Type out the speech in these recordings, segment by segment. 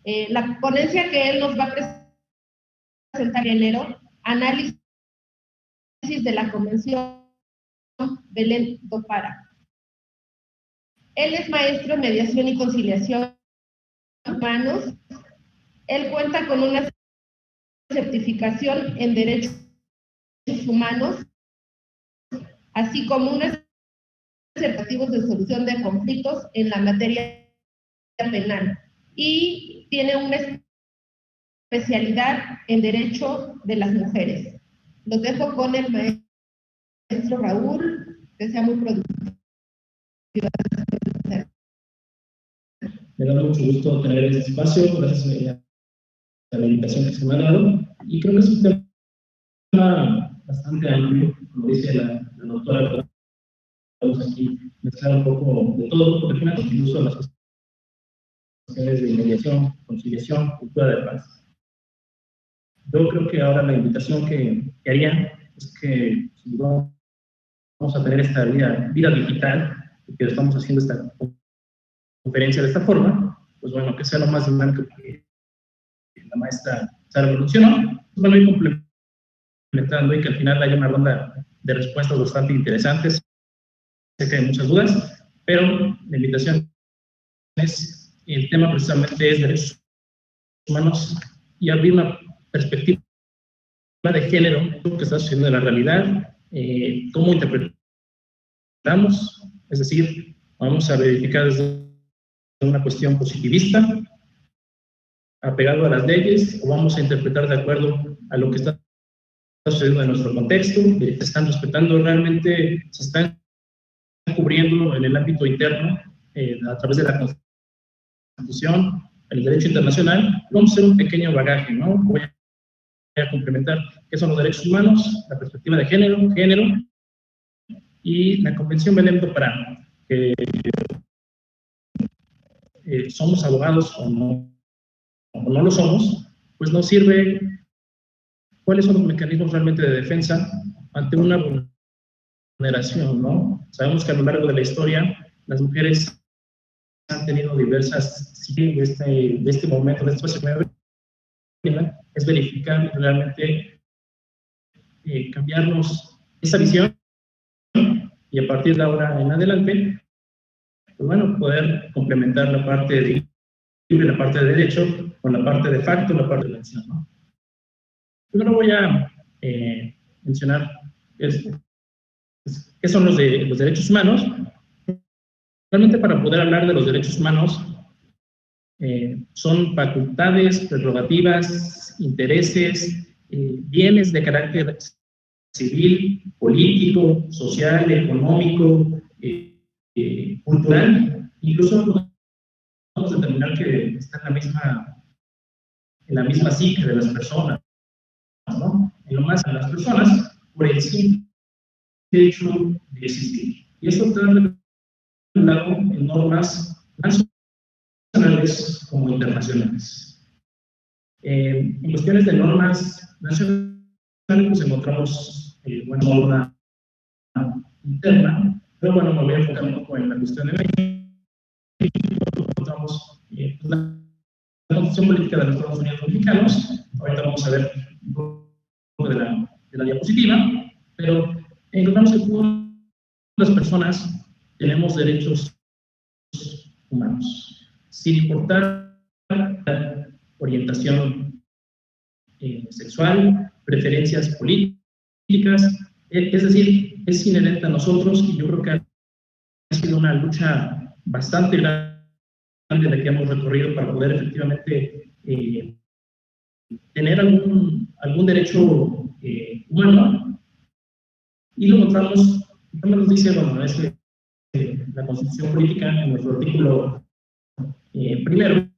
La ponencia que él nos va a presentar en enero, análisis de la Convención Belén do Pará. Él es maestro en mediación y conciliación humanos. Él cuenta con una certificación en derechos humanos, así como unos certificativos de solución de conflictos en la materia penal. Y tiene una especialidad en derecho de las mujeres. Los dejo con el maestro Raúl, que sea muy productivo. Me da mucho gusto tener este espacio, gracias a la invitación que se me ha dado, y creo que es un tema bastante amplio, como dice la doctora, vamos aquí mezclar un poco de todo, porque al final incluso las cuestiones de mediación, conciliación, cultura de paz. Yo creo que ahora la invitación que haría es que si vamos a tener esta vida digital, y que estamos haciendo esta conferencia de esta forma, pues bueno, que sea lo más dinámico que la maestra Sara mencionó, pues bueno, ir complementando y que al final haya una ronda de respuestas bastante interesantes. Sé que hay muchas dudas, pero la invitación es, el tema precisamente es derechos humanos y abrir una perspectiva de género, lo que está sucediendo en la realidad, cómo interpretamos, es decir, vamos a verificar desde una cuestión positivista, apegado a las leyes, o vamos a interpretar de acuerdo a lo que está sucediendo en nuestro contexto, están respetando realmente, se están cubriendo en el ámbito interno a través de la Constitución, el derecho internacional. Vamos a hacer un pequeño bagaje, ¿no? Voy a complementar qué son los derechos humanos, la perspectiva de género y la Convención Belém do Pará, que somos abogados o no lo somos, pues nos sirve cuáles son los mecanismos realmente de defensa ante una vulneración, ¿no? Sabemos que a lo largo de la historia las mujeres han tenido diversas, sí, de este momento, de este espacio, es verificar realmente cambiarnos esa visión y a partir de ahora en adelante, pues bueno, poder complementar la parte de libre, la parte de derecho, con la parte de facto, la parte de la acción, ¿no? Primero voy a mencionar qué son los derechos humanos. Realmente para poder hablar de los derechos humanos son facultades, prerrogativas, intereses, bienes de carácter civil, político, social, económico, cultural. Incluso podemos determinar que está en la misma psique de las personas, ¿no? En lo más de las personas por el simple hecho de existir. Y esto está regulado en normas nacionales como internacionales. En cuestiones de normas nacionales, pues encontramos una norma interna, pero bueno, me voy a enfocar un poco en la cuestión de México. Encontramos la Constitución Política de los Estados Unidos Mexicanos. Ahorita vamos a ver un poco de la diapositiva, pero encontramos que todas las personas tenemos derechos humanos, sin importar la orientación sexual, preferencias políticas, es decir, es inherente a nosotros y yo creo que ha sido una lucha bastante grande la que hemos recorrido para poder efectivamente tener algún derecho humano, y lo encontramos, también nos dice, bueno, es que la Constitución Política en nuestro artículo primero,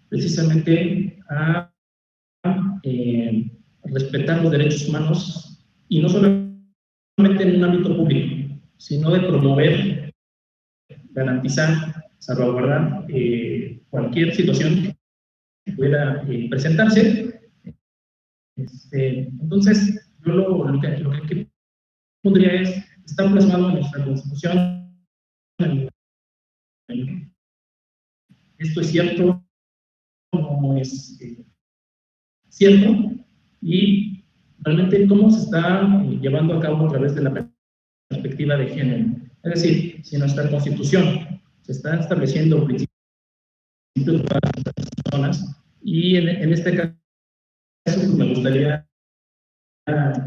precisamente a respetar los derechos humanos, y no solamente en un ámbito público, sino de promover, garantizar, salvaguardar cualquier situación que pueda presentarse. Entonces, yo lo que pondría es, está plasmado en nuestra Constitución. Esto es cierto, no es cierto, y realmente cómo se está llevando a cabo a través de la perspectiva de género. Es decir, si en nuestra Constitución se están estableciendo principios para las personas, y en este caso pues, me gustaría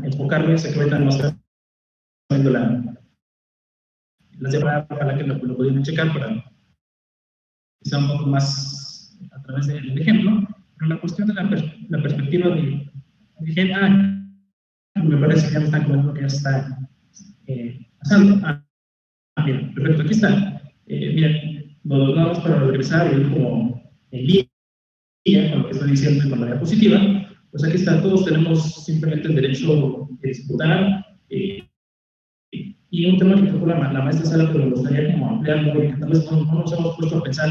enfocarme, sé que ahorita no está viendo la cifra, ojalá que lo pudieran checar para que sea un poco más a través del ejemplo, pero la cuestión de la perspectiva de género, me parece que ya me están comentando que ya está pasando. Bien, perfecto, aquí está. Bien, lo damos para regresar y como en línea con lo que estoy diciendo con la diapositiva, pues aquí está, todos tenemos simplemente el derecho de disputar, y un tema que tocó la maestra Sara, pero me gustaría como ampliarlo, porque tal vez no nos hemos puesto a pensar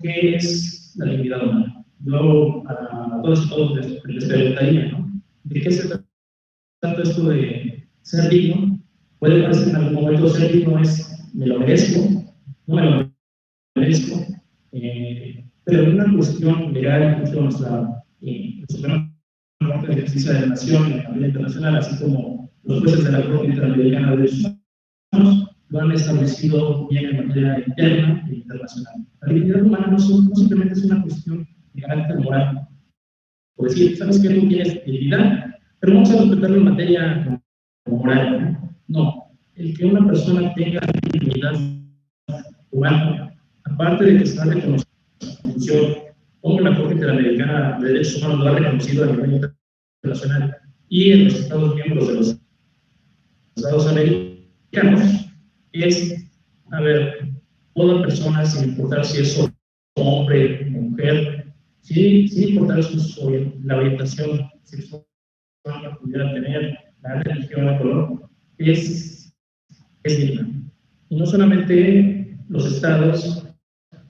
qué es la dignidad humana. Luego, a todos les preguntaría, ¿no? ¿De qué se trata esto de ser digno? Puede parecer en algún momento ser digno es, me lo merezco, no me lo merezco, pero en una cuestión legal, incluso nuestra Suprema Corte de Justicia de la Nación y la Familia Internacional, así como los jueces de la Corte Interamericana de Derechos Humanos, lo han establecido bien en materia interna e internacional. La dignidad humana no simplemente es una cuestión de carácter moral. Por decir, sabes que tú tienes dignidad, pero vamos a respetarlo en materia moral. No, el que una persona tenga dignidad humana, aparte de que está reconocido en la Constitución, como la Corte Interamericana de Derechos Humanos lo ha reconocido a nivel internacional y en los Estados miembros de los Estados americanos, es, a ver, toda persona, sin importar si es hombre o mujer, sin importar la orientación sexual que pudiera tener, la religión, el color, es digna. Y no solamente los estados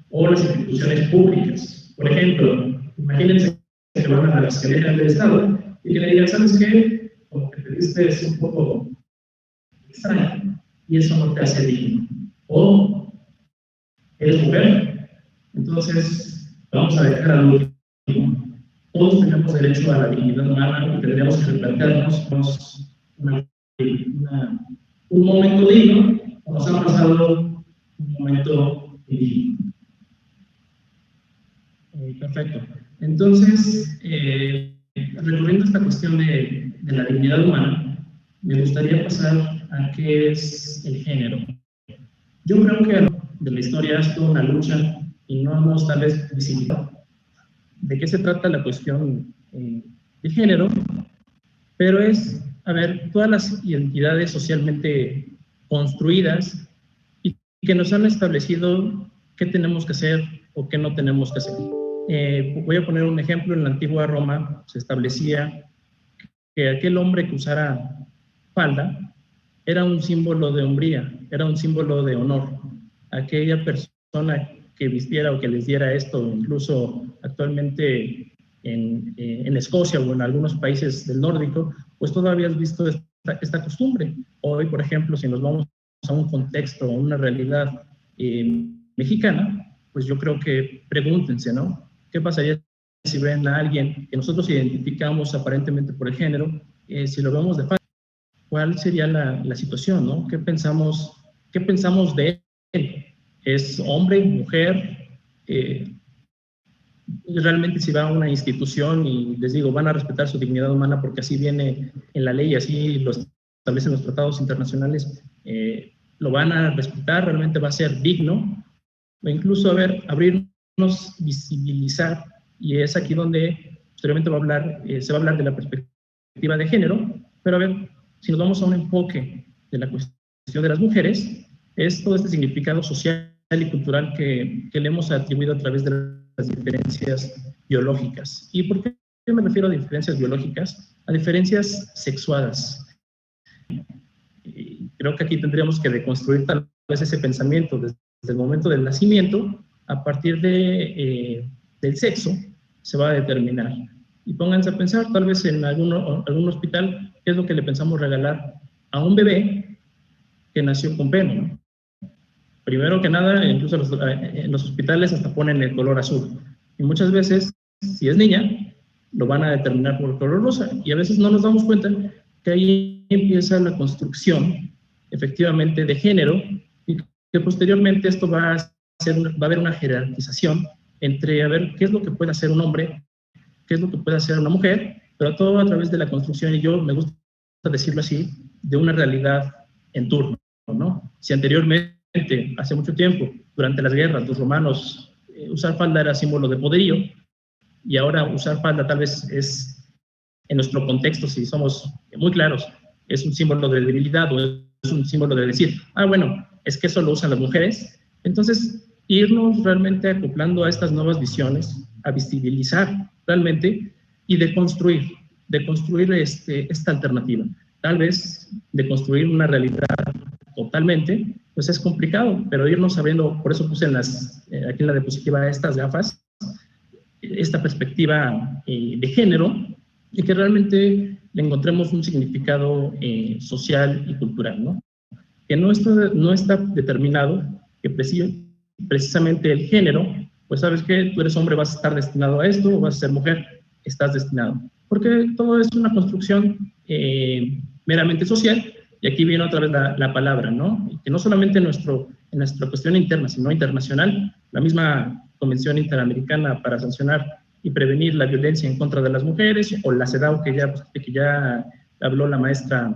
o las instituciones públicas. Por ejemplo, imagínense que van a la Fiscalía del Estado y que le digan, ¿sabes qué? Como que te diste es un poco extraño y eso no te hace digno. O eres mujer, entonces vamos a dejar al último. Todos tenemos derecho a la dignidad humana y tendríamos que replantearnos un momento digno, o nos ha pasado un momento digno. Perfecto. Entonces, recurriendo a esta cuestión de la dignidad humana, me gustaría pasar a qué es el género. Yo creo que de la historia ha sido una lucha y no hemos tal vez visibilizado de qué se trata la cuestión de género, pero es, a ver, todas las identidades socialmente construidas y que nos han establecido qué tenemos que hacer o qué no tenemos que hacer. Voy a poner un ejemplo. En la antigua Roma se establecía que aquel hombre que usara falda era un símbolo de hombría, era un símbolo de honor. Aquella persona que vistiera o que les diera esto, incluso actualmente en Escocia o en algunos países del nórdico, pues todavía has visto esta costumbre. Hoy, por ejemplo, si nos vamos a un contexto, a una realidad mexicana, pues yo creo que pregúntense, ¿no? ¿Qué pasaría si ven a alguien que nosotros identificamos aparentemente por el género, si lo vemos de falda? ¿Cuál sería la situación, ¿no? ¿Qué pensamos de él? ¿Es hombre, mujer? Realmente si va a una institución y les digo, van a respetar su dignidad humana porque así viene en la ley, así lo establecen los tratados internacionales, lo van a respetar, realmente va a ser digno, o incluso, a ver, abrirnos, visibilizar, y es aquí donde posteriormente se va a hablar de la perspectiva de género, pero a ver, si nos vamos a un enfoque de la cuestión de las mujeres, es todo este significado social y cultural que le hemos atribuido a través de las diferencias biológicas. ¿Y por qué me refiero a diferencias biológicas? A diferencias sexuadas. Y creo que aquí tendríamos que deconstruir tal vez ese pensamiento desde el momento del nacimiento, a partir del sexo, se va a determinar. Y pónganse a pensar, tal vez en algún hospital, ¿qué es lo que le pensamos regalar a un bebé que nació con pene, ¿no? Primero que nada, incluso en los hospitales hasta ponen el color azul. Y muchas veces, si es niña, lo van a determinar por el color rosa. Y a veces no nos damos cuenta que ahí empieza la construcción, efectivamente, de género, y que posteriormente esto va a haber una jerarquización entre, a ver, qué es lo que puede hacer un hombre, qué es lo que puede hacer una mujer, pero todo a través de la construcción, y yo me gusta decirlo así, de una realidad en turno, ¿no? Si anteriormente, hace mucho tiempo, durante las guerras, los romanos, usar falda era símbolo de poderío, y ahora usar falda tal vez es, en nuestro contexto, si somos muy claros, es un símbolo de debilidad o es un símbolo de decir, ah, bueno, es que eso lo usan las mujeres. Entonces, irnos realmente acoplando a estas nuevas visiones, a visibilizar realmente y de construir esta alternativa. Tal vez de construir una realidad totalmente, pues es complicado, pero irnos sabiendo, por eso puse aquí en la diapositiva estas gafas, esta perspectiva de género, y que realmente le encontremos un significado social y cultural, ¿no? Que no está determinado, que precisamente el género, pues sabes que tú eres hombre, vas a estar destinado a esto, o vas a ser mujer, estás destinado. Porque todo es una construcción meramente social, y aquí viene otra vez la palabra, ¿no? Y que no solamente en nuestra cuestión interna, sino internacional, la misma Convención Interamericana para sancionar y prevenir la violencia en contra de las mujeres, o la CEDAW que ya habló la maestra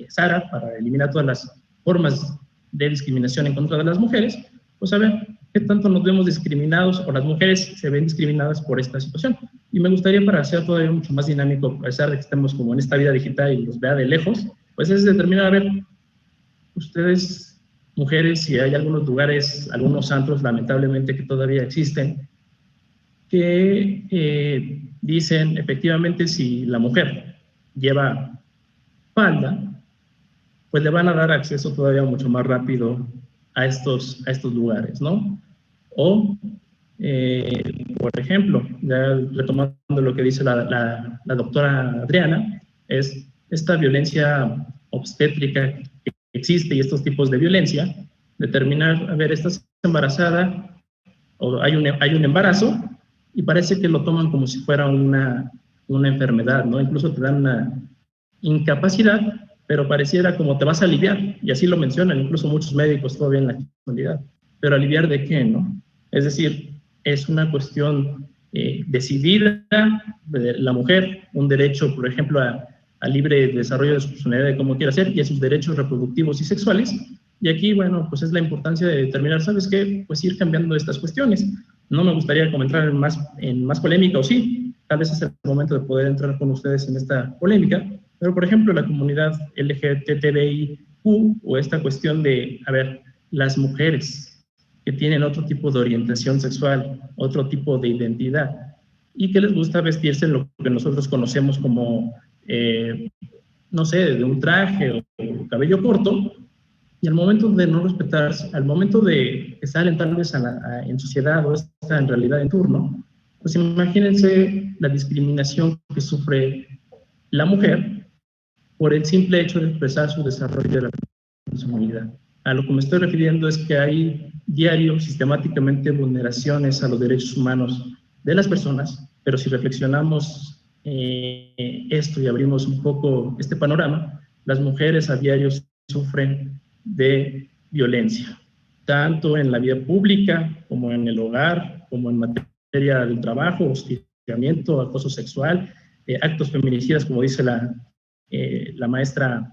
Sara, para eliminar todas las formas de discriminación en contra de las mujeres, pues a ver qué tanto nos vemos discriminados o las mujeres se ven discriminadas por esta situación. Y me gustaría, para hacer todavía mucho más dinámico, a pesar de que estemos como en esta vida digital y los vea de lejos, pues es determinar, a ver, ustedes, mujeres, si hay algunos lugares, algunos antros, lamentablemente, que todavía existen, que dicen, efectivamente, si la mujer lleva falda, pues le van a dar acceso todavía mucho más rápido a estos lugares, ¿no? O, por ejemplo, ya retomando lo que dice la doctora Adriana, es esta violencia obstétrica que existe y estos tipos de violencia, determinar, a ver, estás embarazada o hay un embarazo y parece que lo toman como si fuera una enfermedad, ¿no? Incluso te dan una incapacidad, pero pareciera como te vas a aliviar, y así lo mencionan incluso muchos médicos todavía en la actualidad. Pero ¿aliviar de qué, no? Es decir, es una cuestión decidida de la mujer, un derecho, por ejemplo, a libre desarrollo de su personalidad, de cómo quiera ser, y a sus derechos reproductivos y sexuales. Y aquí, bueno, pues es la importancia de determinar, ¿sabes qué? Pues ir cambiando estas cuestiones. No me gustaría comentar en más polémica, o sí, tal vez es el momento de poder entrar con ustedes en esta polémica, pero, por ejemplo, la comunidad LGBTBIQ, o esta cuestión de, a ver, las mujeres que tienen otro tipo de orientación sexual, otro tipo de identidad, y que les gusta vestirse en lo que nosotros conocemos como, no sé, de un traje o cabello corto, y al momento de no respetarse, al momento de que salen tal vez en sociedad o está en realidad en turno, pues imagínense la discriminación que sufre la mujer por el simple hecho de expresar su desarrollo de la personalidad. A lo que me estoy refiriendo es que hay diario, sistemáticamente, vulneraciones a los derechos humanos de las personas, pero si reflexionamos esto y abrimos un poco este panorama, las mujeres a diario sufren de violencia, tanto en la vida pública como en el hogar, como en materia del trabajo, hostigamiento, acoso sexual, actos feminicidas, como dice la maestra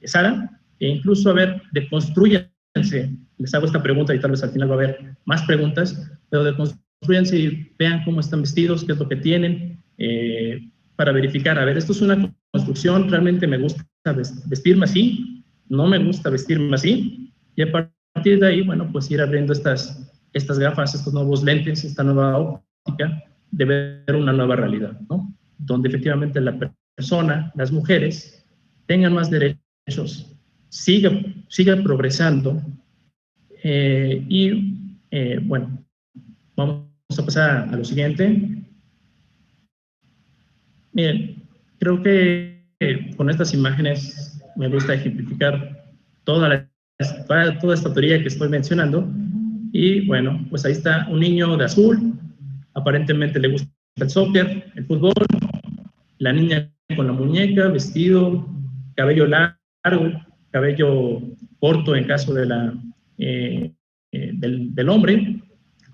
Sara, e incluso, a ver, deconstruyanse, les hago esta pregunta y tal vez al final va a haber más preguntas, pero deconstruyanse y vean cómo están vestidos, qué es lo que tienen, para verificar, a ver, esto es una construcción, realmente me gusta vestirme así, no me gusta vestirme así, y a partir de ahí, bueno, pues ir abriendo estas gafas, estos nuevos lentes, esta nueva óptica de ver una nueva realidad, ¿no? Donde efectivamente la persona, las mujeres, tengan más derechos, siga progresando, y bueno, vamos a pasar a lo siguiente. Miren, creo que con estas imágenes me gusta ejemplificar toda la toda esta teoría que estoy mencionando. Y bueno, pues ahí está un niño de azul, aparentemente le gusta el soccer, el fútbol, la niña con la muñeca, vestido, cabello largo, cabello corto en caso de del hombre,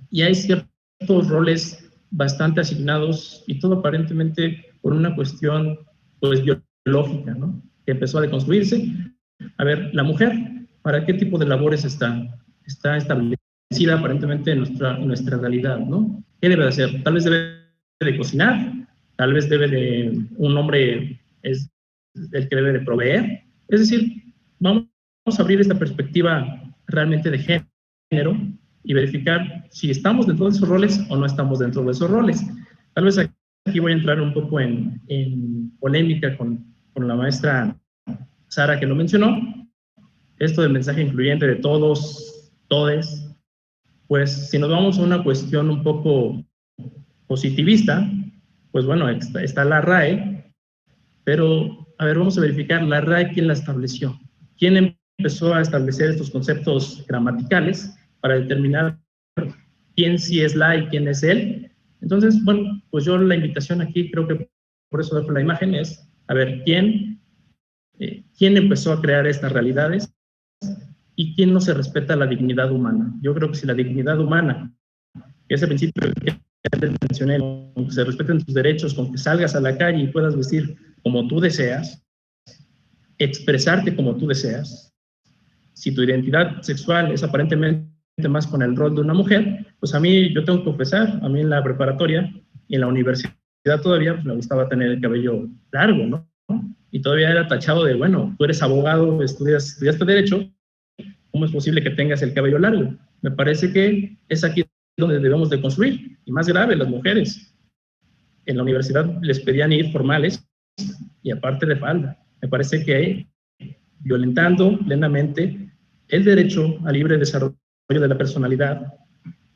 y hay ciertos roles bastante asignados, y todo aparentemente por una cuestión pues biológica, ¿no? Que empezó a deconstruirse. A ver, la mujer, ¿para qué tipo de labores está establecida aparentemente en nuestra realidad, ¿no? ¿Qué debe de hacer? Tal vez debe de cocinar, tal vez un hombre es el que debe de proveer. Es decir, vamos a abrir esta perspectiva realmente de género y verificar si estamos dentro de esos roles o no estamos dentro de esos roles. Tal vez aquí voy a entrar un poco en polémica con la maestra Sara, que lo mencionó, esto del mensaje incluyente de todos, todes. Pues si nos vamos a una cuestión un poco positivista, pues bueno, está la RAE, pero a ver, vamos a verificar la RAE, ¿quién la estableció? ¿Quién empezó a establecer estos conceptos gramaticales para determinar quién sí es la y quién es él? Entonces, bueno, pues yo la invitación aquí, creo que por eso dejo la imagen, es a ver quién empezó a crear estas realidades y quién no se respeta la dignidad humana. Yo creo que si la dignidad humana, ese principio que mencioné, con que se respeten tus derechos, con que salgas a la calle y puedas vestir como tú deseas, expresarte como tú deseas, si tu identidad sexual es aparentemente más con el rol de una mujer, pues a mí, yo tengo que confesar, a mí en la preparatoria y en la universidad todavía pues me gustaba tener el cabello largo, ¿no? Y todavía era tachado de, bueno, tú eres abogado, estudiaste Derecho, ¿cómo es posible que tengas el cabello largo? Me parece que es aquí donde debemos de construir, y más grave, las mujeres. En la universidad les pedían ir formales y aparte de falda. Me parece que violentando plenamente el derecho al libre desarrollo de la personalidad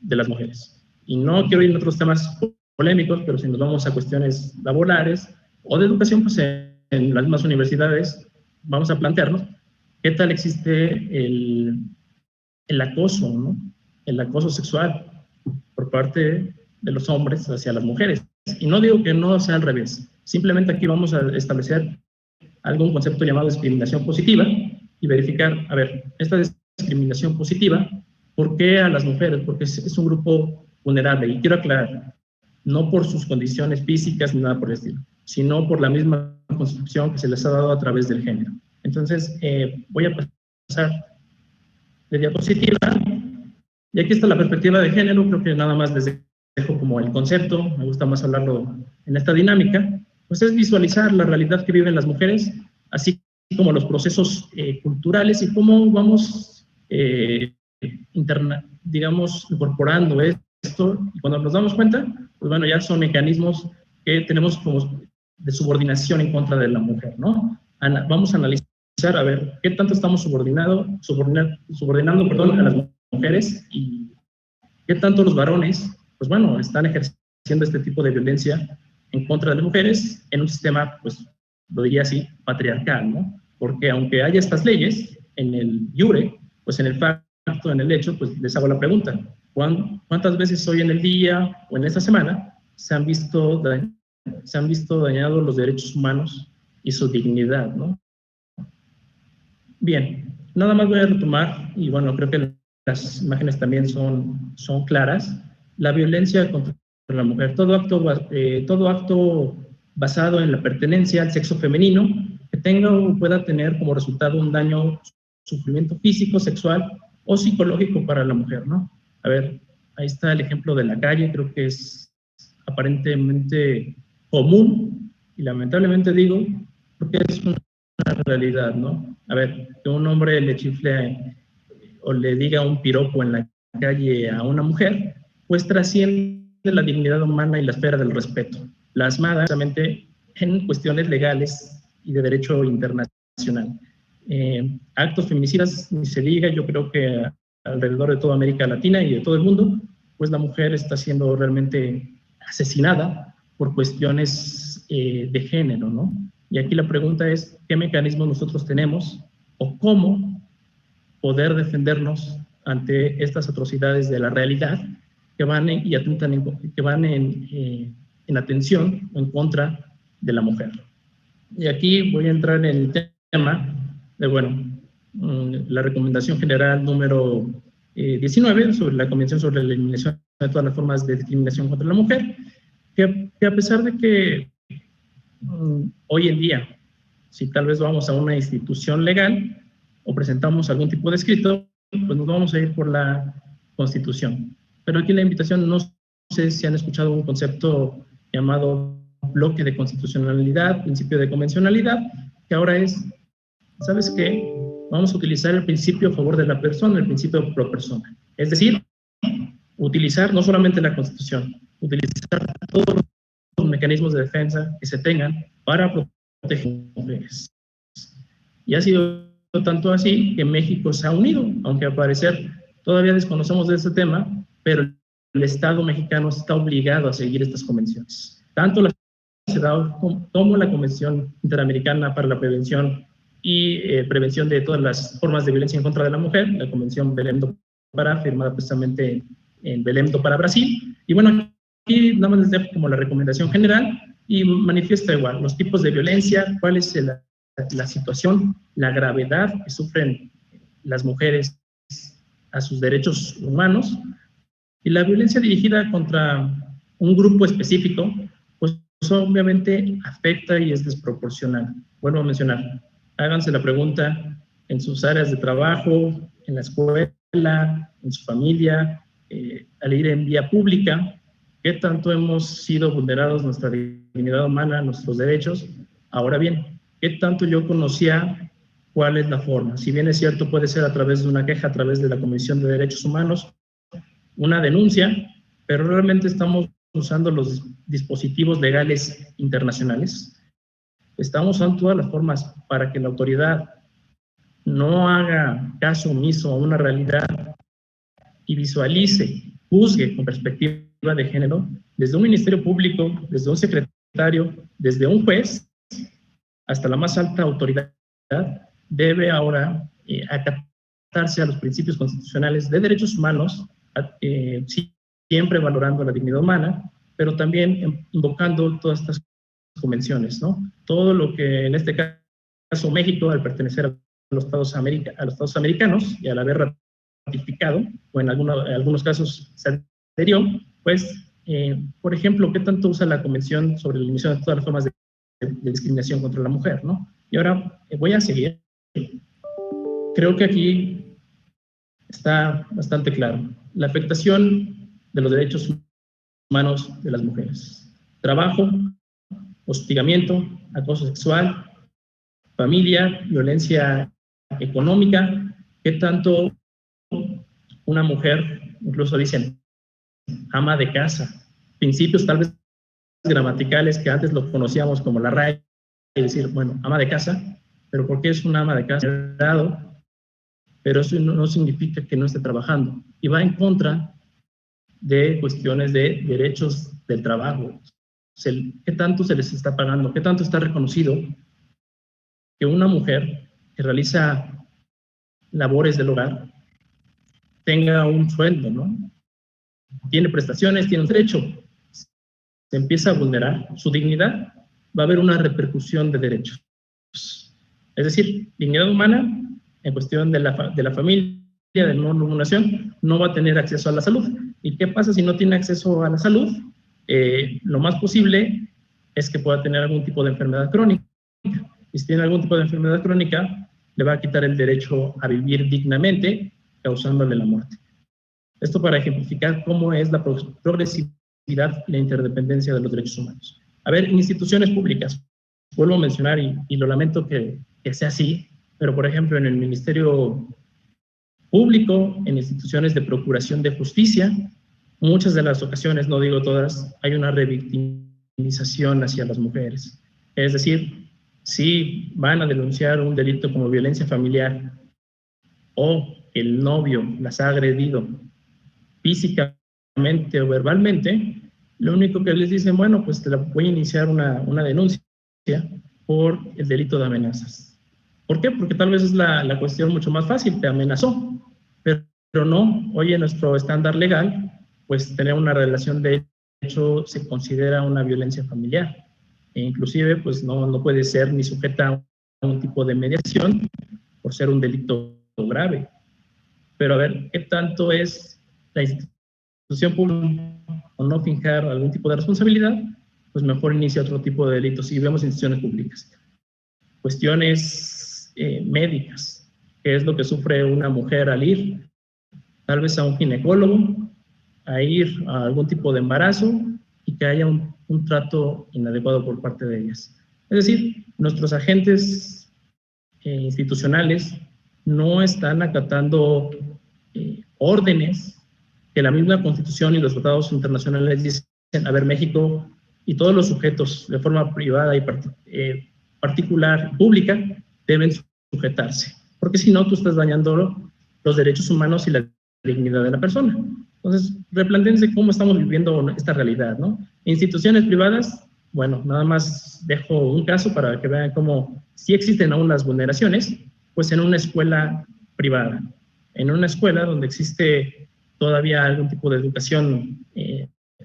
de las mujeres. Y no quiero ir en otros temas polémicos, pero si nos vamos a cuestiones laborales o de educación, pues en las mismas universidades vamos a plantearnos qué tal existe el acoso, ¿no? El acoso sexual por parte de los hombres hacia las mujeres. Y no digo que no sea al revés, simplemente aquí vamos a establecer algún concepto llamado discriminación positiva y verificar, a ver, esta discriminación positiva, ¿por qué a las mujeres? Porque es un grupo vulnerable. Y quiero aclarar, no por sus condiciones físicas ni nada por el estilo, sino por la misma construcción que se les ha dado a través del género. Entonces, voy a pasar de diapositiva. Y aquí está la perspectiva de género. Creo que nada más les dejo como el concepto, me gusta más hablarlo en esta dinámica, pues es visualizar la realidad que viven las mujeres, así como los procesos culturales y cómo vamos, digamos, incorporando esto. Y cuando nos damos cuenta, pues bueno, ya son mecanismos que tenemos como de subordinación en contra de la mujer, ¿no? Vamos a analizar, a ver, qué tanto estamos subordinando, a las mujeres y qué tanto los varones, pues bueno, están ejerciendo este tipo de violencia en contra de las mujeres en un sistema, pues, lo diría así, patriarcal, ¿no? Porque aunque haya estas leyes en el iure, pues en el facto, en el hecho, pues les hago la pregunta, ¿cuántas veces hoy en el día o en esta semana se han visto dañados los derechos humanos y su dignidad, ¿no? Bien, nada más voy a retomar, y bueno, creo que las imágenes también son claras. La violencia contra la mujer, todo acto basado en la pertenencia al sexo femenino que tenga o pueda tener como resultado un daño, sufrimiento físico, sexual o psicológico para la mujer, ¿no? A ver, ahí está el ejemplo de la calle, creo que es aparentemente común, y lamentablemente digo, porque es una realidad, ¿no? A ver, que un hombre le chifle o le diga un piropo en la calle a una mujer, pues trasciende la dignidad humana y la esfera del respeto, plasmada precisamente en cuestiones legales y de derecho internacional. Actos feminicidas, ni se diga, yo creo que alrededor de toda América Latina y de todo el mundo, pues la mujer está siendo realmente asesinada por cuestiones de género, ¿no? Y aquí la pregunta es, ¿qué mecanismos nosotros tenemos o cómo poder defendernos ante estas atrocidades de la realidad que van y atentan que van en atención o en contra de la mujer. Y aquí voy a entrar en el tema de, bueno, la recomendación general número 19 sobre la Convención sobre la Eliminación de todas las formas de discriminación contra la mujer, que a pesar de que hoy en día, si tal vez vamos a una institución legal o presentamos algún tipo de escrito, pues nos vamos a ir por la Constitución. Pero aquí la invitación, no sé si han escuchado un concepto llamado bloque de constitucionalidad, principio de convencionalidad, que ahora es, ¿sabes qué? Vamos a utilizar el principio a favor de la persona, el principio pro persona. Es decir, utilizar no solamente la Constitución, utilizar todos los mecanismos de defensa que se tengan para proteger a las mujeres. Y ha sido tanto así que México se ha unido, aunque al parecer todavía desconocemos de este tema, pero el Estado mexicano está obligado a seguir estas convenciones. Tanto la CEDAW como la Convención Interamericana para la Prevención y Prevención de todas las formas de violencia en contra de la mujer, la Convención Belém do Pará, firmada precisamente en Belém do Pará, Brasil. Y bueno, aquí nada más les dejo como la recomendación general y manifiesta igual los tipos de violencia, cuál es la situación, la gravedad que sufren las mujeres a sus derechos humanos, y la violencia dirigida contra un grupo específico, pues obviamente afecta y es desproporcional. Vuelvo a mencionar, háganse la pregunta en sus áreas de trabajo, en la escuela, en su familia, al ir en vía pública, qué tanto hemos sido vulnerados nuestra dignidad humana, nuestros derechos. Ahora bien, qué tanto yo conocía cuál es la forma. Si bien es cierto, puede ser a través de una queja, a través de la Comisión de Derechos Humanos, una denuncia, pero realmente estamos usando los dispositivos legales internacionales. Estamos usando todas las formas para que la autoridad no haga caso omiso a una realidad y visualice, juzgue con perspectiva de género, desde un ministerio público, desde un secretario, desde un juez, hasta la más alta autoridad, debe ahora acatarse a los principios constitucionales de derechos humanos, siempre valorando la dignidad humana, pero también invocando todas estas convenciones, ¿no? Todo lo que en este caso México, al pertenecer a los Estados americanos y al haber ratificado, o en algunos casos se adherió, pues, por ejemplo, ¿qué tanto usa la Convención sobre la Eliminación de todas las formas de discriminación contra la mujer, ¿no? Y ahora voy a seguir. Creo que aquí está bastante claro. La afectación de los derechos humanos de las mujeres. Trabajo, hostigamiento, acoso sexual, familia, violencia económica. ¿Qué tanto una mujer, incluso dicen, ama de casa? Principios tal vez gramaticales que antes lo conocíamos como la RAE, y decir, bueno, ama de casa, pero ¿por qué es una ama de casa? Pero eso no significa que no esté trabajando, y va en contra de cuestiones de derechos del trabajo. ¿Qué tanto se les está pagando? ¿Qué tanto está reconocido que una mujer que realiza labores del hogar tenga un sueldo, ¿no? Tiene prestaciones, tiene un derecho. Se empieza a vulnerar su dignidad, va a haber una repercusión de derechos. Es decir, dignidad humana en cuestión de la familia, de no remuneración, no va a tener acceso a la salud. ¿Y qué pasa si no tiene acceso a la salud? Lo más posible es que pueda tener algún tipo de enfermedad crónica. Y si tiene algún tipo de enfermedad crónica, le va a quitar el derecho a vivir dignamente, causándole la muerte. Esto para ejemplificar cómo es la progresividad y la interdependencia de los derechos humanos. A ver, en instituciones públicas, vuelvo a mencionar, y lo lamento que sea así, pero por ejemplo en el Ministerio Público, en instituciones de procuración de justicia, muchas de las ocasiones, no digo todas, hay una revictimización hacia las mujeres. Es decir, si van a denunciar un delito como violencia familiar o el novio las ha agredido físicamente o verbalmente, lo único que les dicen, bueno, pues te la voy a iniciar una denuncia por el delito de amenazas. ¿Por qué? Porque tal vez es la cuestión mucho más fácil, te amenazó, pero no, hoy en nuestro estándar legal, pues tener una relación de hecho se considera una violencia familiar, e inclusive pues no puede ser ni sujeta a un tipo de mediación por ser un delito grave. Pero a ver, ¿qué tanto es la institución pública o no finjar algún tipo de responsabilidad? Pues mejor inicia otro tipo de delitos. Si vemos instituciones públicas, cuestiones médicas, que es lo que sufre una mujer al ir tal vez a un ginecólogo, a ir a algún tipo de embarazo y que haya un trato inadecuado por parte de ellas. Es decir, nuestros agentes institucionales no están acatando órdenes que la misma Constitución y los tratados internacionales dicen, a ver, México y todos los sujetos de forma privada y particular, pública, deben sujetarse, porque si no, tú estás dañando los derechos humanos y la dignidad de la persona. Entonces, replantéense cómo estamos viviendo esta realidad, ¿no? Instituciones privadas, bueno, nada más dejo un caso para que vean cómo sí existen aún las vulneraciones, pues en una escuela privada, en una escuela donde existe todavía algún tipo de educación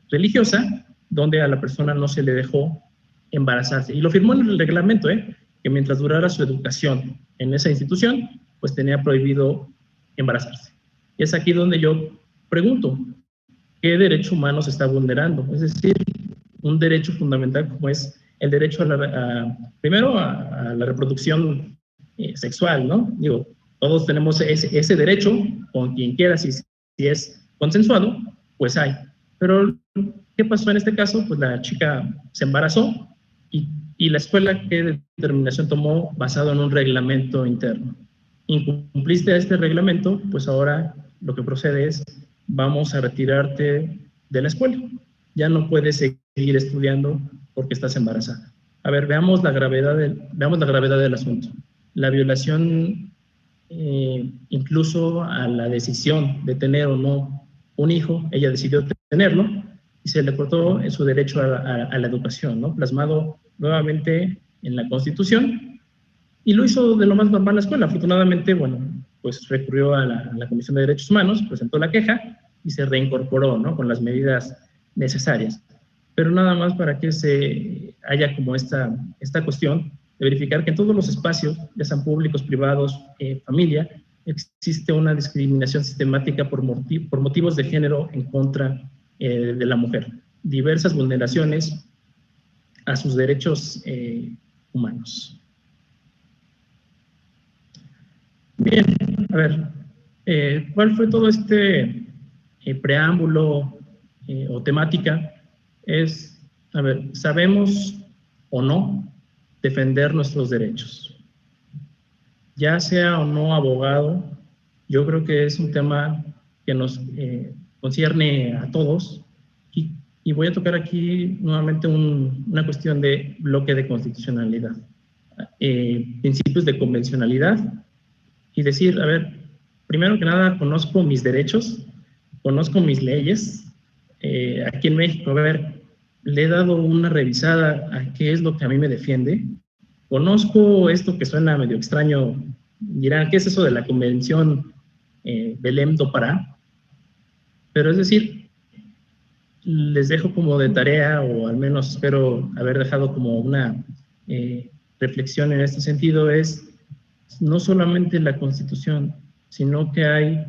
religiosa, donde a la persona no se le dejó embarazarse. Y lo firmó en el reglamento, que mientras durara su educación en esa institución, pues tenía prohibido embarazarse. Y es aquí donde yo pregunto, ¿qué derecho humano se está vulnerando? Es decir, un derecho fundamental como es el derecho primero a la reproducción sexual, ¿no? Digo, todos tenemos ese derecho, con quien quiera, si es consensuado, pues hay. Pero, ¿qué pasó en este caso? Pues la chica se embarazó y la escuela, ¿qué determinación tomó basado en un reglamento interno? Incumpliste este reglamento, pues ahora lo que procede es, vamos a retirarte de la escuela. Ya no puedes seguir estudiando porque estás embarazada. A ver, veamos la gravedad del asunto. La violación, incluso a la decisión de tener o no un hijo, ella decidió tenerlo y se le cortó su derecho a la educación, ¿no? Plasmado nuevamente en la Constitución, y lo hizo de lo más normal la escuela. Afortunadamente, bueno, pues recurrió a la Comisión de Derechos Humanos, presentó la queja y se reincorporó, ¿no? Con las medidas necesarias. Pero nada más para que se haya como esta cuestión de verificar que en todos los espacios, ya sean públicos, privados, familia, existe una discriminación sistemática por motivos de género en contra de la mujer. Diversas vulneraciones a sus derechos humanos. Bien, a ver, ¿cuál fue todo este preámbulo o temática? Es, a ver, ¿sabemos o no defender nuestros derechos? Ya sea o no abogado, yo creo que es un tema que nos concierne a todos y voy a tocar aquí nuevamente una cuestión de bloque de constitucionalidad, principios de convencionalidad, y decir, a ver, primero que nada, conozco mis derechos, conozco mis leyes. Aquí en México, a ver, le he dado una revisada a qué es lo que a mí me defiende. Conozco esto que suena medio extraño, dirán, ¿qué es eso de la Convención Belém do Pará? Pero es decir, les dejo como de tarea, o al menos espero haber dejado como una reflexión en este sentido, es no solamente la Constitución, sino que hay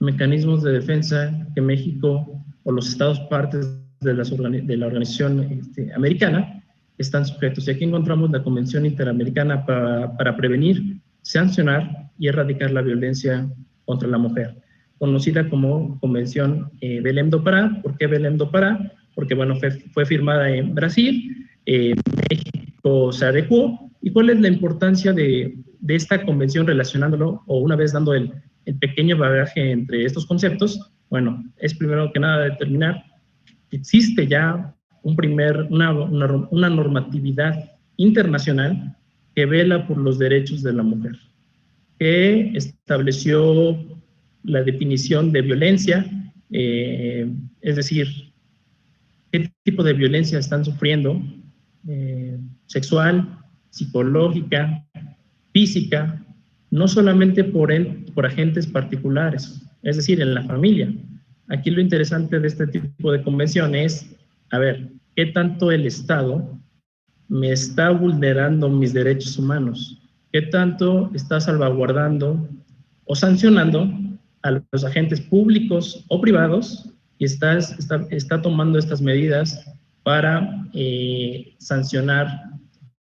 mecanismos de defensa que México o los estados partes de la organización americana están sujetos. Y aquí encontramos la Convención Interamericana para prevenir, sancionar y erradicar la violencia contra la mujer, conocida como Convención Belém do Pará. ¿Por qué Belém do Pará? Porque, bueno, fue firmada en Brasil, México se adecuó. ¿Y cuál es la importancia de esta convención relacionándolo, o una vez dando el pequeño bagaje entre estos conceptos? Bueno, es primero que nada determinar que existe ya una normatividad internacional que vela por los derechos de la mujer, que estableció la definición de violencia, es decir, qué tipo de violencia están sufriendo, sexual, psicológica, física, no solamente por agentes particulares, es decir, en la familia. Aquí lo interesante de este tipo de convención es, a ver, ¿qué tanto el Estado me está vulnerando mis derechos humanos? ¿Qué tanto está salvaguardando o sancionando a los agentes públicos o privados y está tomando estas medidas para sancionar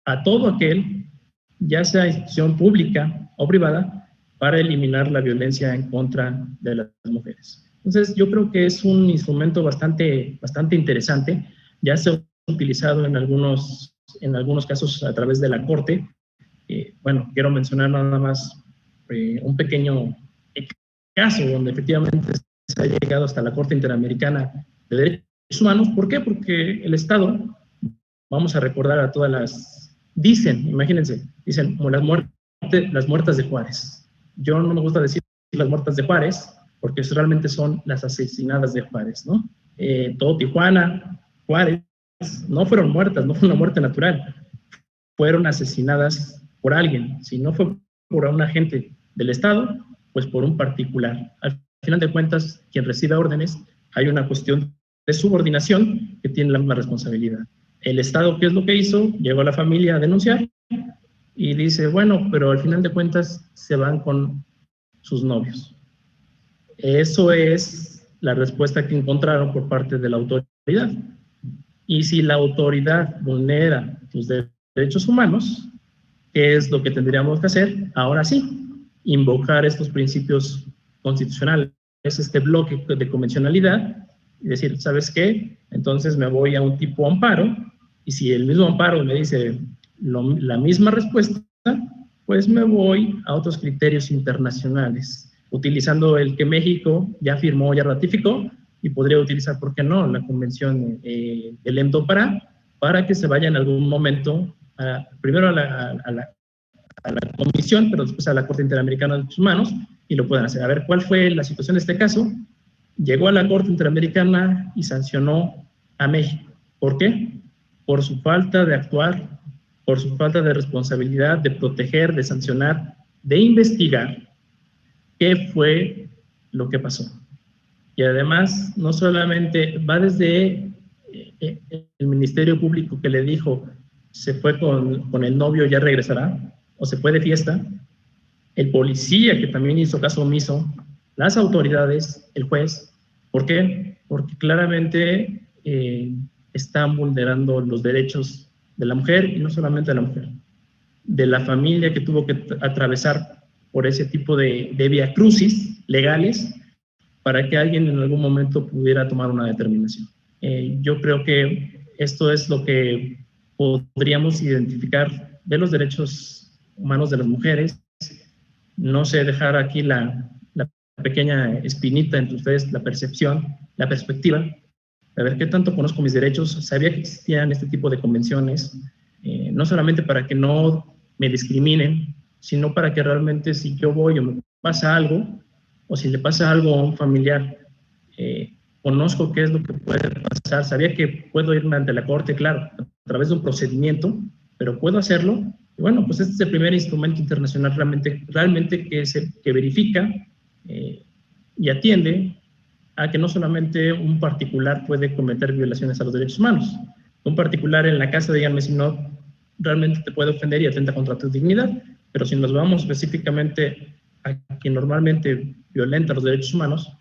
a todo aquel, ya sea institución pública o privada, para eliminar la violencia en contra de las mujeres? Entonces, yo creo que es un instrumento bastante interesante. Ya se ha utilizado en algunos casos a través de la Corte. Bueno, quiero mencionar nada más un pequeño caso donde efectivamente se ha llegado hasta la Corte Interamericana de Derechos Humanos. ¿Por qué? Porque el Estado, vamos a recordar a todas las, imagínense, como las muertas de Juárez. Yo no me gusta decir las muertas de Juárez, porque realmente son las asesinadas de Juárez, ¿no? Todo Tijuana, Juárez, no fueron muertas, no fue una muerte natural, fueron asesinadas por alguien. Si no fue por un agente del Estado, pues por un particular. Al final de cuentas, quien recibe órdenes, hay una cuestión de subordinación que tiene la misma responsabilidad. El Estado, ¿qué es lo que hizo? Llegó a la familia a denunciar y dice, bueno, pero al final de cuentas se van con sus novios. Eso es la respuesta que encontraron por parte de la autoridad. Y si la autoridad vulnera tus derechos humanos, ¿qué es lo que tendríamos que hacer? Ahora sí, invocar estos principios constitucionales, este bloque de convencionalidad, y decir, ¿sabes qué? Entonces me voy a un tipo amparo, y si el mismo amparo me dice la misma respuesta, pues me voy a otros criterios internacionales, utilizando el que México ya firmó, ya ratificó, y podría utilizar, ¿por qué no?, la convención del EMDOPARA, para que se vaya en algún momento, primero a la Comisión, pero después a la Corte Interamericana de Derechos Humanos, y lo puedan hacer. A ver, ¿cuál fue la situación de este caso? Llegó a la Corte Interamericana y sancionó a México. ¿Por qué? Por su falta de actuar, por su falta de responsabilidad, de proteger, de sancionar, de investigar qué fue lo que pasó. Y además, no solamente va desde el Ministerio Público que le dijo, se fue con el novio, ya regresará, o se fue de fiesta, el policía que también hizo caso omiso, las autoridades, el juez. ¿Por qué? Porque claramente están vulnerando los derechos de la mujer, y no solamente de la mujer, de la familia que tuvo que atravesar por ese tipo de viacrucis legales para que alguien en algún momento pudiera tomar una determinación. Yo creo que esto es lo que podríamos identificar de los derechos humanos de las mujeres. No sé, dejar aquí la pequeña espinita entre ustedes, la percepción, la perspectiva, a ver qué tanto conozco mis derechos. Sabía que existían este tipo de convenciones, no solamente para que no me discriminen, sino para que realmente, si yo voy o me pasa algo, o si le pasa algo a un familiar, conozco qué es lo que puede pasar. Sabía que puedo irme ante la corte, claro, a través de un procedimiento, pero puedo hacerlo. Y bueno, pues este es el primer instrumento internacional realmente que verifica y atiende a que no solamente un particular puede cometer violaciones a los derechos humanos. Un particular en la casa, díganme si no, realmente te puede ofender y atenta contra tu dignidad, pero si nos vamos específicamente a quien normalmente violenta los derechos humanos,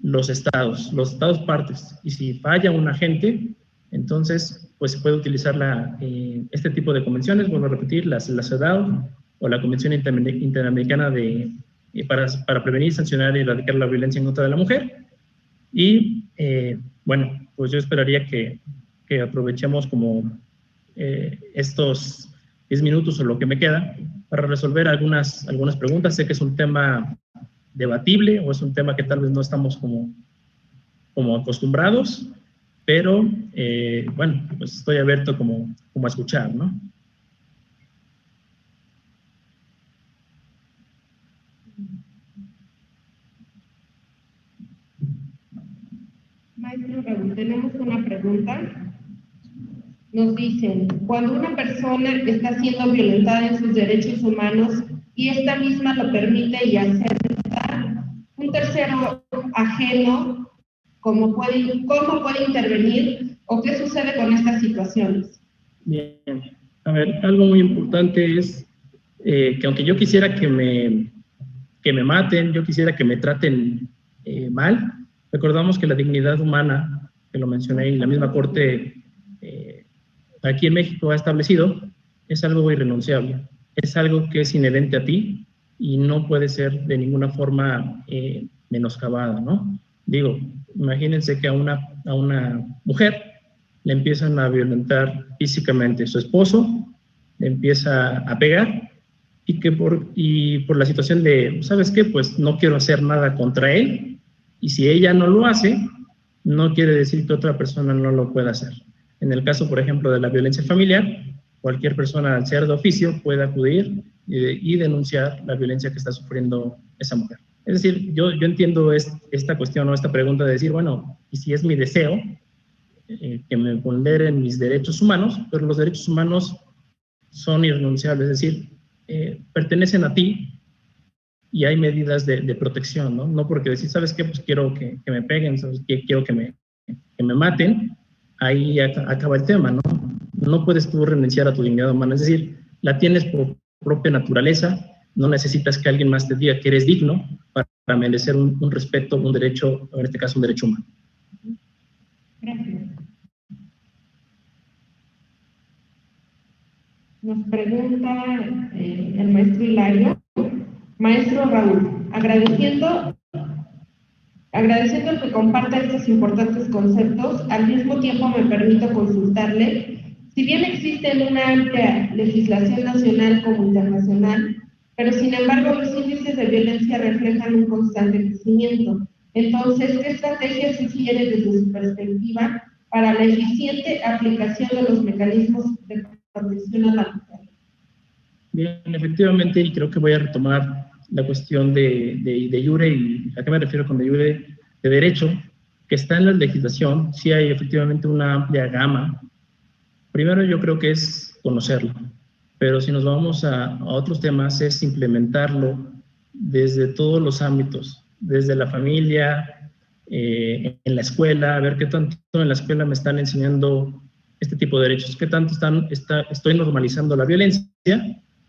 los estados partes. Y si falla un agente, entonces pues se puede utilizar este tipo de convenciones, vuelvo a repetir, la CEDAW o la Convención Interamericana para prevenir, sancionar y erradicar la violencia en contra de la mujer. Y bueno, pues yo esperaría que aprovechemos como estos 10 minutos o lo que me queda para resolver algunas preguntas. Sé que es un tema debatible, o es un tema que tal vez no estamos como acostumbrados, pero bueno, pues estoy abierto como a escuchar, ¿no? Maestro Raúl, tenemos una pregunta. Nos dicen, cuando una persona está siendo violentada en sus derechos humanos, y esta misma lo permite y acepta, un tercero ajeno, cómo puede intervenir o qué sucede con estas situaciones. Bien, a ver, algo muy importante es que aunque yo quisiera que me maten, yo quisiera que me traten mal, recordamos que la dignidad humana, que lo mencioné y la misma Corte aquí en México ha establecido, es algo irrenunciable, es algo que es inherente a ti y no puede ser de ninguna forma menoscabada, ¿no? Digo, imagínense que a una mujer le empiezan a violentar físicamente su esposo, le empieza a pegar y por la situación de, ¿sabes qué? Pues no quiero hacer nada contra él y si ella no lo hace, no quiere decir que otra persona no lo pueda hacer. En el caso, por ejemplo, de la violencia familiar, cualquier persona al ser de oficio puede acudir y denunciar la violencia que está sufriendo esa mujer. Es decir, yo entiendo esta cuestión o esta pregunta de decir, bueno, ¿y si es mi deseo que me vulneren mis derechos humanos? Pero los derechos humanos son irrenunciables, es decir, pertenecen a ti y hay medidas de protección, ¿no? No porque decir, ¿sabes qué? Pues quiero que me peguen, ¿sabes qué? Quiero que me maten, ahí acaba el tema, ¿no? No puedes tú renunciar a tu dignidad humana, es decir, la tienes por propia naturaleza, no necesitas que alguien más te diga que eres digno para merecer un respeto, un derecho, en este caso un derecho humano. Gracias. Nos pregunta el maestro Hilario. Maestro Raúl, agradeciendo que comparta estos importantes conceptos, al mismo tiempo me permito consultarle, si bien existe una amplia legislación nacional como internacional, pero sin embargo los índices de violencia reflejan un constante crecimiento. Entonces, ¿qué estrategias sugiere desde su perspectiva para la eficiente aplicación de los mecanismos de protección a la mujer? Bien, efectivamente, y creo que voy a retomar la cuestión de iure, y a qué me refiero con de iure, de derecho, que está en la legislación, sí hay efectivamente una amplia gama. Primero yo creo que es conocerlo, pero si nos vamos a otros temas es implementarlo desde todos los ámbitos, desde la familia, en la escuela, a ver qué tanto en la escuela me están enseñando este tipo de derechos, qué tanto estoy normalizando la violencia,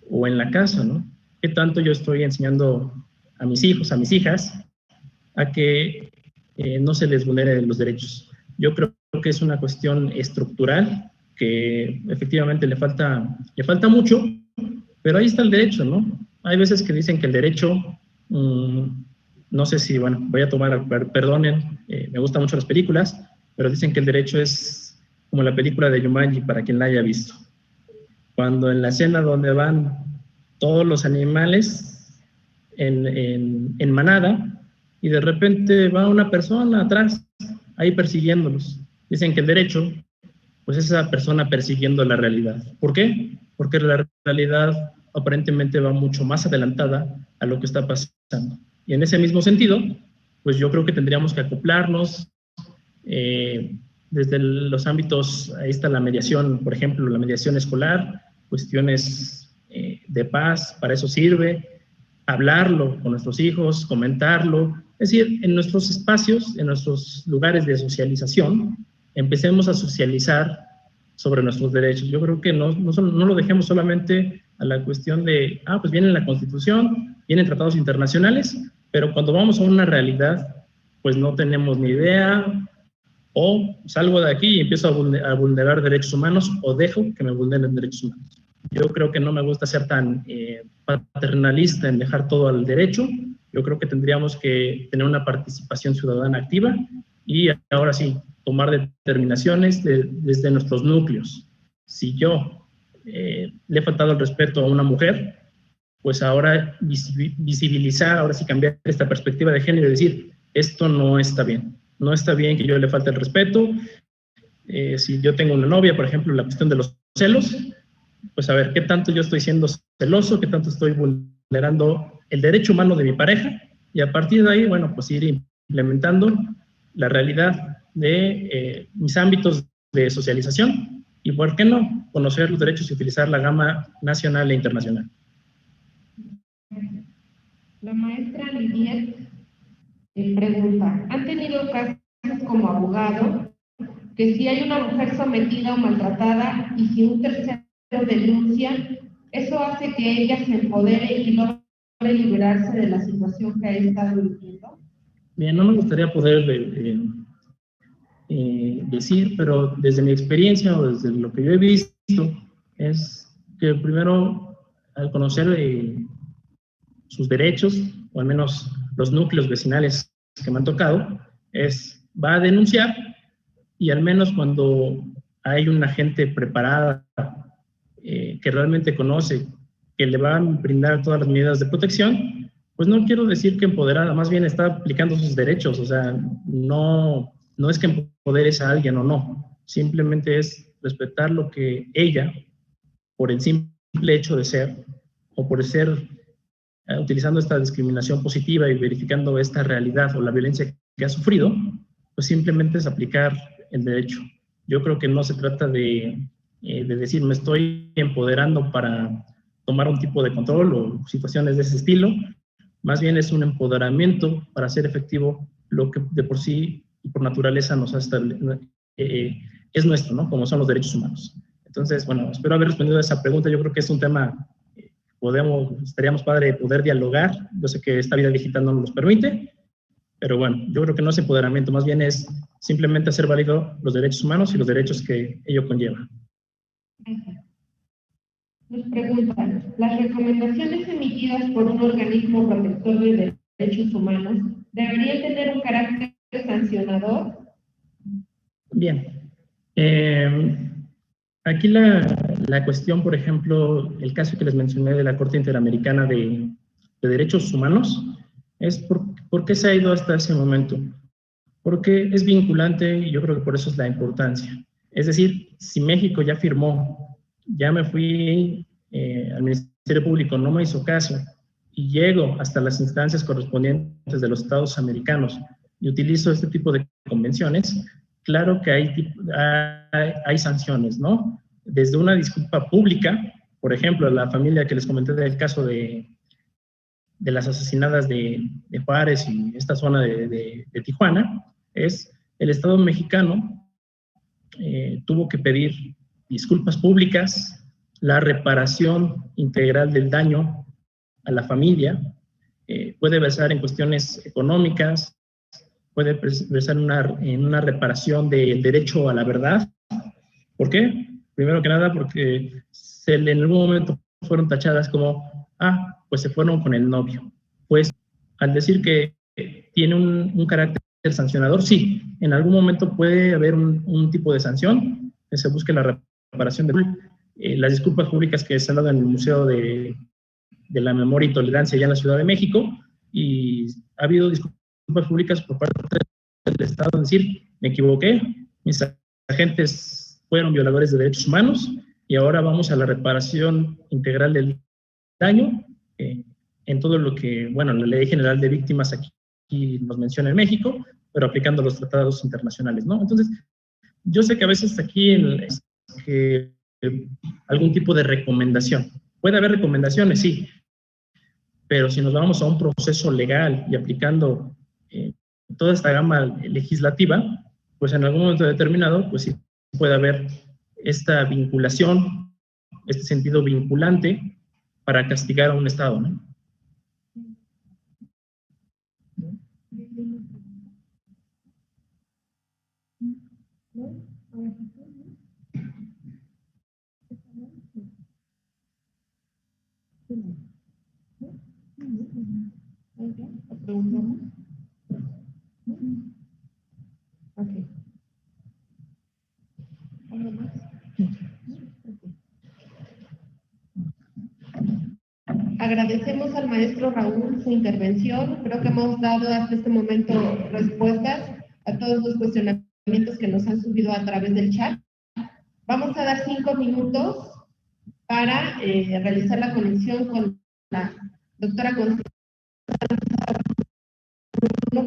o en la casa, ¿no? ¿Qué tanto yo estoy enseñando a mis hijos, a mis hijas, a que no se les vulneren los derechos? Yo creo que es una cuestión estructural que efectivamente le falta mucho, pero ahí está el derecho, ¿no? Hay veces que dicen que el derecho, no sé si, bueno, voy a tomar, perdonen, me gustan mucho las películas, pero dicen que el derecho es como la película de Jumanji, para quien la haya visto. Cuando en la escena donde van todos los animales en manada y de repente va una persona atrás ahí persiguiéndolos. Dicen que el derecho, pues es esa persona persiguiendo la realidad. ¿Por qué? Porque la realidad aparentemente va mucho más adelantada a lo que está pasando. Y en ese mismo sentido, pues yo creo que tendríamos que acoplarnos desde los ámbitos, ahí está la mediación, por ejemplo, la mediación escolar, cuestiones de paz, para eso sirve, hablarlo con nuestros hijos, comentarlo, es decir, en nuestros espacios, en nuestros lugares de socialización, empecemos a socializar sobre nuestros derechos. Yo creo que no lo dejemos solamente a la cuestión de, pues viene la Constitución, vienen tratados internacionales, pero cuando vamos a una realidad, pues no tenemos ni idea, o salgo de aquí y empiezo a vulnerar derechos humanos, o dejo que me vulneren derechos humanos. Yo creo que no me gusta ser tan paternalista en dejar todo al derecho. Yo creo que tendríamos que tener una participación ciudadana activa y ahora sí, tomar determinaciones desde nuestros núcleos. Si yo le he faltado el respeto a una mujer, pues ahora visibilizar, ahora sí cambiar esta perspectiva de género y decir, esto no está bien. No está bien que yo le falte el respeto. Si yo tengo una novia, por ejemplo, la cuestión de los celos, pues a ver, ¿qué tanto yo estoy siendo celoso? ¿Qué tanto estoy vulnerando el derecho humano de mi pareja? Y a partir de ahí, bueno, pues ir implementando la realidad de mis ámbitos de socialización y, ¿por qué no?, conocer los derechos y utilizar la gama nacional e internacional. Pregunta, ¿han tenido casos como abogado que si hay una mujer sometida o maltratada y si un tercero denuncia, eso hace que ella se empodere y logre liberarse de la situación que ha estado viviendo? Bien, no me gustaría poder decir, pero desde mi experiencia o desde lo que yo he visto, es que primero, al conocer sus derechos, o al menos los núcleos vecinales que me han tocado, va a denunciar, y al menos cuando hay una gente preparada que realmente conoce, que le va a brindar todas las medidas de protección, pues no quiero decir que empoderada, más bien está aplicando sus derechos, o sea, no es que empoderes a alguien o no, simplemente es respetar lo que ella, por el simple hecho de ser, o por ser, utilizando esta discriminación positiva y verificando esta realidad o la violencia que ha sufrido, pues simplemente es aplicar el derecho. Yo creo que no se trata de decir me estoy empoderando para tomar un tipo de control o situaciones de ese estilo, más bien es un empoderamiento para hacer efectivo lo que de por sí y por naturaleza nos es nuestro, ¿no? Como son los derechos humanos. Entonces, bueno, espero haber respondido a esa pregunta. Yo creo que es un tema estaríamos padre poder dialogar. Yo sé que esta vida digital no nos los permite, pero bueno, yo creo que no es empoderamiento, más bien es simplemente hacer válido los derechos humanos y los derechos que ello conlleva. Nos preguntan, ¿las recomendaciones emitidas por un organismo protector de derechos humanos deberían tener un carácter sancionador? Bien. Aquí la cuestión, por ejemplo, el caso que les mencioné de la Corte Interamericana de Derechos Humanos, es por qué se ha ido hasta ese momento. Porque es vinculante y yo creo que por eso es la importancia. Es decir, si México ya firmó, ya me fui al Ministerio Público, no me hizo caso, y llego hasta las instancias correspondientes de los Estados americanos y utilizo este tipo de convenciones, claro que hay sanciones, ¿no? Desde una disculpa pública, por ejemplo, la familia que les comenté del caso de las asesinadas de Juárez y esta zona de Tijuana, es el Estado mexicano tuvo que pedir disculpas públicas, la reparación integral del daño a la familia, puede versar en cuestiones económicas, puede versar en una reparación del derecho a la verdad. ¿Por qué? Primero que nada porque en algún momento fueron tachadas como, pues se fueron con el novio. Pues al decir que tiene un carácter sancionador, sí, en algún momento puede haber un tipo de sanción, que se busque la reparación de las disculpas públicas que se han dado en el Museo de la Memoria y Tolerancia allá en la Ciudad de México, y ha habido disculpas públicas por parte del Estado, es decir, me equivoqué, mis agentes fueron violadores de derechos humanos y ahora vamos a la reparación integral del daño en todo lo que, bueno, la Ley General de Víctimas aquí nos menciona en México, pero aplicando los tratados internacionales, ¿no? Entonces, yo sé que a veces aquí algún tipo de recomendación. Puede haber recomendaciones, sí, pero si nos vamos a un proceso legal y aplicando toda esta gama legislativa, pues en algún momento determinado, pues sí puede haber esta vinculación, este sentido vinculante para castigar a un Estado, ¿no? Okay. Agradecemos al maestro Raúl su intervención. Creo que hemos dado hasta este momento respuestas a todos los cuestionamientos que nos han subido a través del chat. Vamos a dar 5 minutos para realizar la conexión con la doctora Constanza,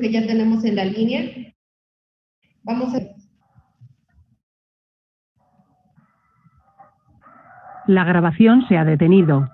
que ya tenemos en la línea. Vamos a... La grabación se ha detenido.